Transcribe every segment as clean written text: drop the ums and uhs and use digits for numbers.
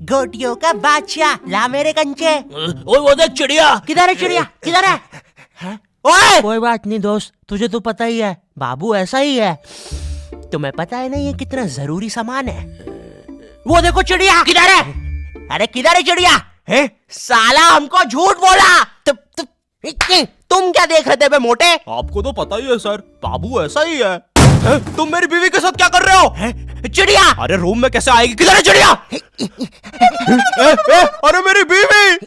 गोटियों का बादशाह, ला मेरे कंचे। ओए वो देख चिड़िया। किधर है चिड़िया, किधर है? ओए कोई बात नहीं दोस्त, तुझे तो पता ही है बाबू ऐसा ही है। तुम्हें पता है ना ये कितना जरूरी सामान है। वो देखो चिड़िया। किधर है? अरे किधर है चिड़िया? साला हमको झूठ बोला। तुम क्या देख रहे थे बे मोटे? आपको तो पता ही है सर, बाबू ऐसा ही है। तुम मेरी बीवी के साथ क्या कर रहे हो? चिड़िया अरे रूम में कैसे आएगी? किधर है चिड़िया? अरे मेरी बीवी।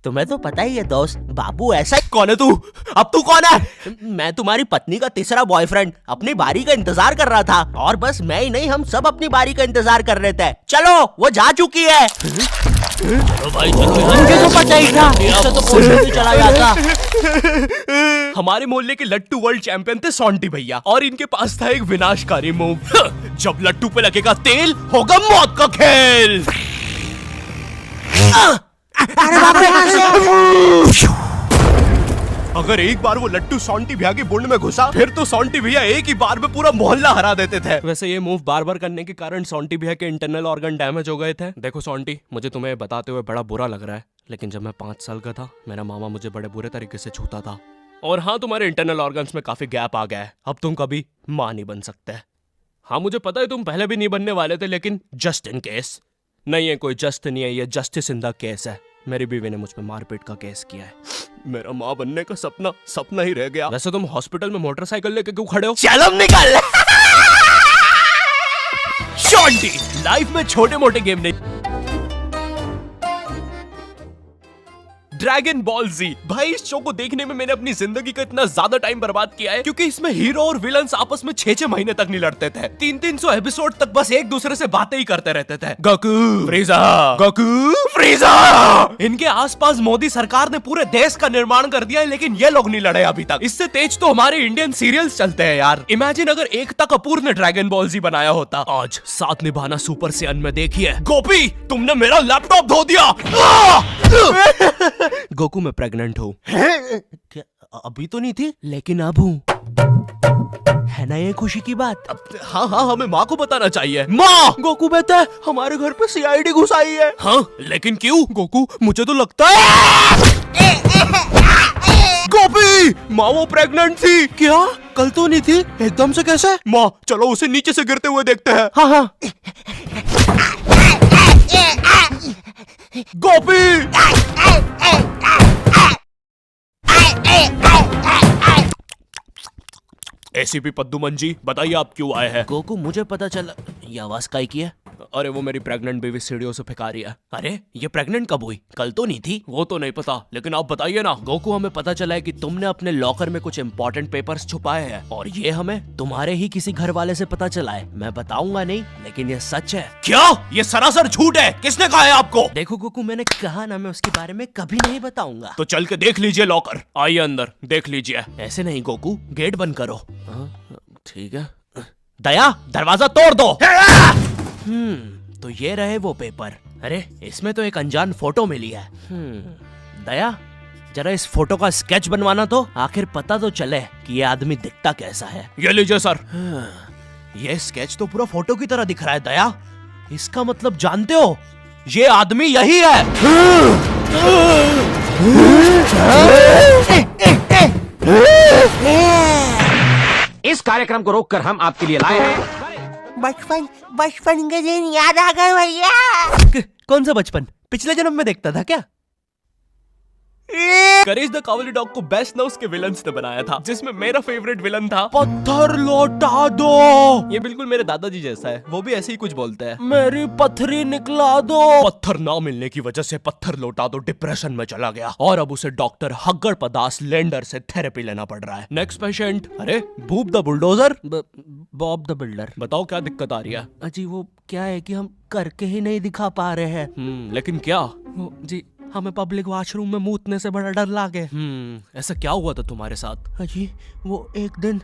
तुम्हें तो पता ही है दोस्त, बाबू ऐसा ही। कौन है तू? अब तू कौन है? मैं तुम्हारी पत्नी का तीसरा बॉयफ्रेंड, अपनी बारी का इंतजार कर रहा था। और बस मैं ही नहीं, हम सब अपनी बारी का इंतजार कर रहे थे। चलो वो जा चुकी है। चलो भाई चलो। मुझे तो पता ही था, इससे तो पोषण भी चला जाता। हमारे मोहल्ले के लट्टू वर्ल्ड चैंपियन थे सोंटी भैया, और इनके पास था एक विनाशकारी मूव। जब लट्टू पे लगेगा तेल, होगा मौत का खेल। अरे बाप रे, कहां से? अगर एक बार वो लट्टू सोंटी भैया की बुंड में घुसा, फिर तो सोंटी भैया एक ही बार में पूरा मोहल्ला हरा देते थे। वैसे ये मूव बार बार करने के कारण सोंटी भैया के इंटरनल ऑर्गन डैमेज हो गए थे। देखो सोंटी, मुझे तुम्हें बताते हुए बड़ा बुरा लग रहा है, लेकिन जब मैं 5 साल का था, मेरा मामा मुझे बड़े बुरे तरीके से छूता था। और हाँ, तुम्हारे इंटरनल ऑर्गन्स में काफी गैप आ गया है, अब तुम कभी माँ नहीं बन सकते। हाँ मुझे पता है तुम पहले भी नहीं बनने वाले थे, लेकिन जस्ट इन केस। नहीं है कोई जस्ट नहीं है, ये जस्टिस इन द केस है। मेरी बीवी ने मुझ पे मारपीट का केस किया है। मेरा माँ बनने का सपना ही रह गया। वैसे तुम हॉस्पिटल में मोटरसाइकिल लेके क्यों खड़े हो? चलम निकाल। शॉन्टी, लाइफ में छोटे मोटे गेम नहीं। ड्रैगन बॉल जी, भाई इस शो को देखने में मैंने अपनी जिंदगी का इतना ज्यादा टाइम बर्बाद किया है, क्योंकि इसमें हीरो और विलन्स आपस में 6-6 महीने तक नहीं लड़ते थे। 300 एपिसोड तक बस एक दूसरे से बातें ही करते रहते थे। Goku फ्रीजा, Goku फ्रीजा। इनके आसपास मोदी सरकार ने पूरे देश का निर्माण कर दिया है, लेकिन ये लोग नहीं लड़े अभी तक। इससे तेज तो हमारे इंडियन सीरियल्स चलते हैं यार। इमेजिन अगर एकता कपूर ने ड्रैगन बॉल जी बनाया होता। आज साथ निभाना सुपर सेयन में देखिए। गोपी, तुमने मेरा लैपटॉप धो दिया। गोकू मैं प्रेग्नेंट हूँ। क्या अभी तो नहीं थी, लेकिन अब हूँ। है ना ये खुशी की बात? हाँ हाँ, हमें माँ को बताना चाहिए। माँ, गोकू बेटा हमारे घर पे सीआईडी घुस आई है। हाँ लेकिन क्यों? गोकू मुझे तो लगता है गोपी माँ वो प्रेग्नेंट थी। क्या? कल तो नहीं थी, एकदम से कैसे? माँ चलो उसे नीचे से गिरते हुए देखते हैं। हाँ हाँ। गोपी एसीपी पद्दुमन जी, बताइए आप क्यों आए हैं? गोकू मुझे पता चला। ये आवाज काई की है? अरे वो मेरी प्रेग्नेंट बेबी सीढ़ियों से फेंका रही है। अरे ये प्रेग्नेंट कब हुई? कल तो नहीं थी। वो तो नहीं पता, लेकिन आप बताइए ना। गोकू हमें पता चला है कि तुमने अपने लॉकर में कुछ इंपॉर्टेंट पेपर्स छुपाए हैं, और ये हमें तुम्हारे ही किसी घर वाले से पता चला है। मैं बताऊंगा नहीं, लेकिन ये सच है। क्या? ये सरासर झूठ है। किसने कहा है आपको? देखो गोकू, मैंने कहा ना, मैं उसके बारे में कभी नहीं बताऊंगा। तो चल के देख लीजिए लॉकर। आइए अंदर देख लीजिए। ऐसे नहीं गोकू, गेट बंद करो। ठीक है। दया दरवाजा तोड़ दो। तो ये रहे वो पेपर। अरे इसमें तो एक अनजान फोटो मिली है। दया जरा इस फोटो का स्केच बनवाना तो, आखिर पता तो चले कि ये आदमी दिखता कैसा है। ये लीजिए सर। ये स्केच तो पूरा फोटो की तरह दिख रहा है दया। इसका मतलब जानते हो, ये आदमी यही है। इस कार्यक्रम को रोककर हम आपके लिए लाए हैं बचपन के दिन याद आ गए भैया। कौन सा बचपन? पिछले जन्म में देखता था क्या? करेज द कावली डॉग को बेस्ट ना उसके विलन्स ने बनाया था, जिसमें मेरा फेवरेट विलन था पत्थर लौटा दो। ये बिल्कुल मेरे दादाजी जैसा है, वो भी ऐसे ही कुछ बोलते हैं। मेरी पथरी निकला दो। पत्थर ना मिलने की वजह से पत्थर लौटा दो डिप्रेशन में चला गया, और अब उसे डॉक्टर हग्गड़ पदास लेंडर से थेरेपी लेना पड़ रहा है। Next patient. अरे boob the bulldozer, Bob the Builder. बताओ क्या दिक्कत आ रही है? अजी वो क्या है कि हम करके ही नहीं दिखा पा रहे हैं। लेकिन क्या? जी हमें पब्लिक वॉशरूम में मूतने से बड़ा डर लागे। ऐसा क्या हुआ था तुम्हारे साथ? अजी वो एक दिन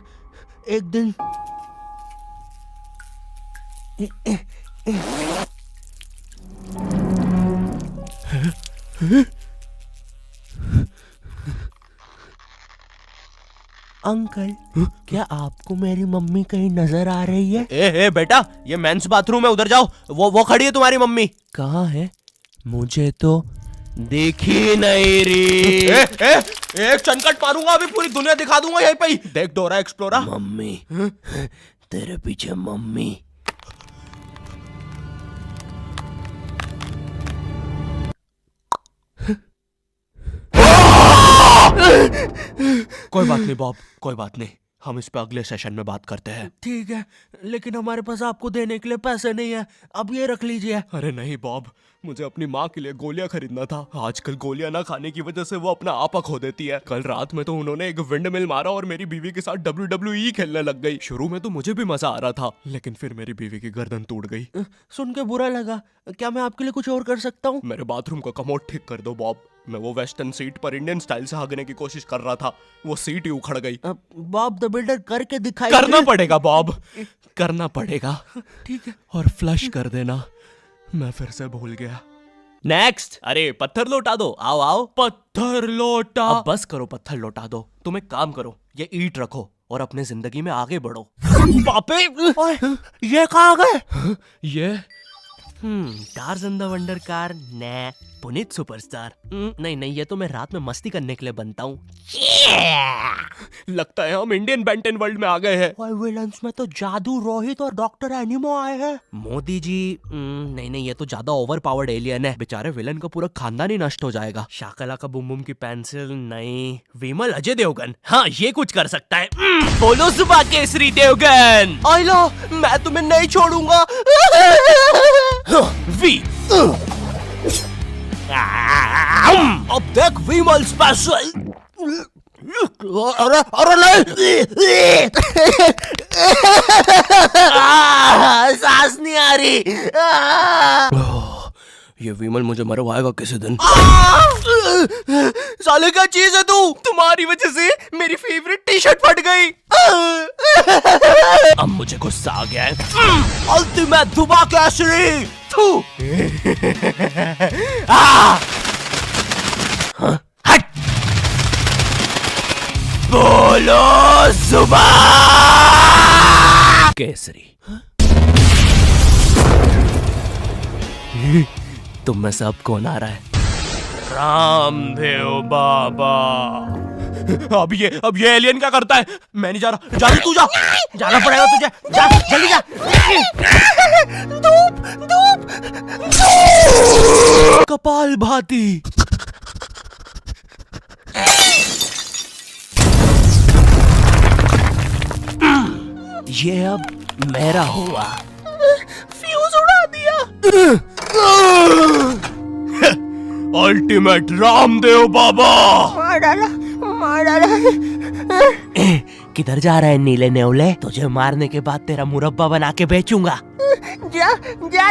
अंकल क्या आपको मेरी मम्मी कहीं नजर आ रही है? ए बेटा, ये मेंस बाथरूम है, उधर जाओ। वो खड़ी है तुम्हारी मम्मी। कहाँ है? मुझे तो देखी नहीं रही। एक चनकट मारूंगा, अभी पूरी दुनिया दिखा दूंगा यहीं पे ही। देख डोरा एक्सप्लोरा। मम्मी तेरे पीछे मम्मी। कोई बात नहीं बॉब, कोई बात नहीं, हम इस पे अगले सेशन में बात करते हैं। ठीक है, लेकिन हमारे पास आपको देने के लिए पैसे नहीं है, अब ये रख लीजिए। अरे नहीं बॉब, मुझे अपनी माँ के लिए गोलियां खरीदना था। आजकल गोलियां ना खाने की वजह से वो अपना आपा खो देती है। कल रात में तो उन्होंने एक विंड मिल मारा और मेरी बीवी के साथ WWE खेलने लग गई। शुरू में तो मुझे भी मजा आ रहा था, लेकिन फिर मेरी बीवी की गर्दन टूट गई। सुन के बुरा लगा। क्या मैं आपके लिए कुछ और कर सकता हूँ? मेरे बाथरूम का कमोड ठीक कर दो बॉब। मैं वो वेस्टर्न सीट पर इंडियन स्टाइल से भागने की कोशिश कर रहा था, वो सीट ही उखड़ गई। बॉब द बिल्डर करके दिखाई। करना पड़ेगा बॉब, करना पड़ेगा। ठीक है। और फ्लश कर देना। मैं फिर से भूल गया। नेक्स्ट। अरे पत्थर लौटा दो, आओ आओ। पत्थर लौटा। अब बस करो, पत्थर लौटा दो। तुम एक काम करो, ये ईंट रखो और अपने जिंदगी में आगे बढ़ो। पापे, ये कहाँ गए? ये टार्ज़न द वंडर कार ने पुनीत सुपरस्टार। नहीं नहीं, ये तो मैं रात में मस्ती करने के लिए बनता हूँ। लगता है हम इंडियन बेंटन वर्ल्ड में आ गए हैं। और विलन्स में तो जादू रोहित और डॉक्टर एनिमो आए हैं। मोदी जी नहीं नहीं, ये तो ज्यादा ओवर पावर्ड एलियन है। बेचारे विलन का पूरा खानदान ही नष्ट हो जाएगा। शाकला का बुम बुम की पेंसिल नहीं। विमल अजय देवगन, हाँ ये कुछ कर सकता है। बोलो सुबह केसरी देवगन। आइलो, मैं तुम्हें नहीं छोड़ूंगा। वी अब देख विमल स्पेशल। अरे अरे नहीं, सांस नहीं आ रही। ये विमल मुझे मरवाएगा किसी दिन। साले क्या चीज है तू? तुम्हारी वजह से मेरी फेवरेट टी शर्ट फट गई। अब मुझे गुस्सा आ गया है। अल्टीमेट धुबा केसरी। हट। बोलो सुबह केसरी। तुम में से अब कौन आ रहा है? रामदेव बाबा। अब ये एलियन क्या करता है? मैं नहीं जा रहा। जा तू, जा। जाना पड़ेगा तुझे। जा जल्दी जा। धूप धूप कपाल भाती। ये अब मेरा हुआ। फ्यूज उड़ा दिया। अल्टीमेट रामदेव बाबा। मार डाला, मार डाला। किधर जा रहा है नीले नेवले? तुझे मारने के बाद तेरा मुरब्बा बना के बेचूंगा। जा जा।